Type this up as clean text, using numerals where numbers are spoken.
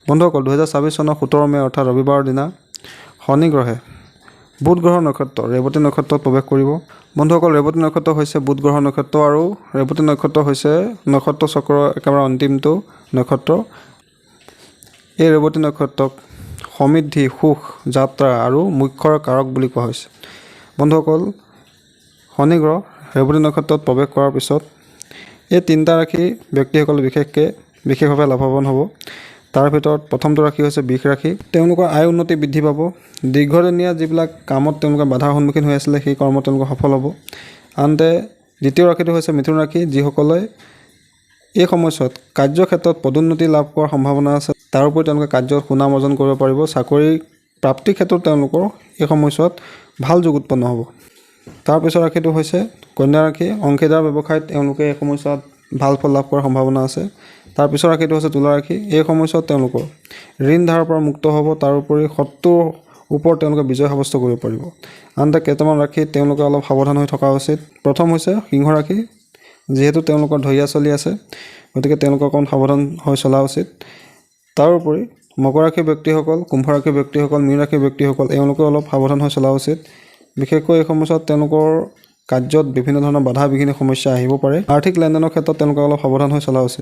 বন্ধুসকল 2026 চনৰ 17 মে অৰ্থাৎ ৰবিবাৰৰ দিনা শনি গ্ৰহে বুধ গ্ৰহৰ নক্ষত্ৰ ৰেৱতী নক্ষত্ৰত প্ৰৱেশ কৰিব। বন্ধুসকল ৰেৱতী নক্ষত্ৰ হৈছে বুধ গ্ৰহৰ নক্ষত্ৰ আৰু ৰেৱতী নক্ষত্ৰ হৈছে নক্ষত্ৰ চক্ৰৰ একেবাৰে অন্তিমটো নক্ষত্ৰ। এই ৰেৱতী নক্ষত্ৰক সমৃদ্ধি, সুখ, যাত্ৰা আৰু মুখ্যৰ কাৰক বুলি কোৱা হৈছে। বন্ধুসকল শনি গ্ৰহ ৰেৱতী নক্ষত্ৰত প্ৰৱেশ কৰাৰ পিছত এই তিনিটা ৰাশি ব্যক্তিসকল বিশেষভাৱে লাভৱান হ'ব। তাৰ ভিতৰত প্ৰথমটো ৰাশি হৈছে বৃষ ৰাশি। তেওঁলোকৰ আয় উন্নতি বৃদ্ধি পাব। দীৰ্ঘদিনীয়া যিবিলাক কামত তেওঁলোকে বাধাৰ সন্মুখীন হৈ আছিলে সেই কৰ্মত তেওঁলোকৰ সফল হ'ব। আনহাতে দ্বিতীয় ৰাশিটো হৈছে মিথুন ৰাশি, যিসকলে এই সময়ছোৱাত কাৰ্যক্ষেত্ৰত পদোন্নতি লাভ কৰাৰ সম্ভাৱনা আছে। তাৰোপৰি তেওঁলোকে কাৰ্যত সুনাম অৰ্জন কৰিব পাৰিব। চাকৰি প্ৰাপ্তিৰ ক্ষেত্ৰত তেওঁলোকৰ এই সময়ছোৱাত ভাল যোগ উৎপন্ন হ'ব। তাৰপিছৰ ৰাশিটো হৈছে কন্যা ৰাশি। অংশীদাৰ ব্যৱসায়ত তেওঁলোকে এই সময়ছোৱাত ভাল ফল লাভ কৰাৰ সম্ভাৱনা আছে। তাৰপিছৰ ৰাশিটো হৈছে তুলা ৰাশি। এই সময়ছোৱাত তেওঁলোকৰ ঋণ ধাৰৰ পৰা মুক্ত হ'ব। তাৰোপৰি শত্ৰুৰ ওপৰত তেওঁলোকে বিজয় সাব্যস্ত কৰিব পাৰিব। আনহাতে কেইটামান ৰাশিত তেওঁলোকে অলপ সাৱধান হৈ থকা উচিত। প্ৰথম হৈছে সিংহ ৰাশি। যিহেতু তেওঁলোকৰ ঢৈয়া চলি আছে, গতিকে তেওঁলোকে অকণ সাৱধান হৈ চলা উচিত। তাৰোপৰি মকৰ ৰাশিৰ ব্যক্তিসকল, কুম্ভ ৰাশিৰ ব্যক্তিসকল, মীন ৰাশিৰ ব্যক্তিসকল এওঁলোকে অলপ সাৱধান হৈ চলা উচিত। বিশেষকৈ এই সময়ছোৱাত তেওঁলোকৰ কাৰ্যত বিভিন্ন ধৰণৰ বাধা বিঘিনি সমস্যা আহিব পাৰে। আৰ্থিক লেনদেনৰ ক্ষেত্ৰত তেওঁলোকে অলপ সাৱধান হৈ চলা উচিত।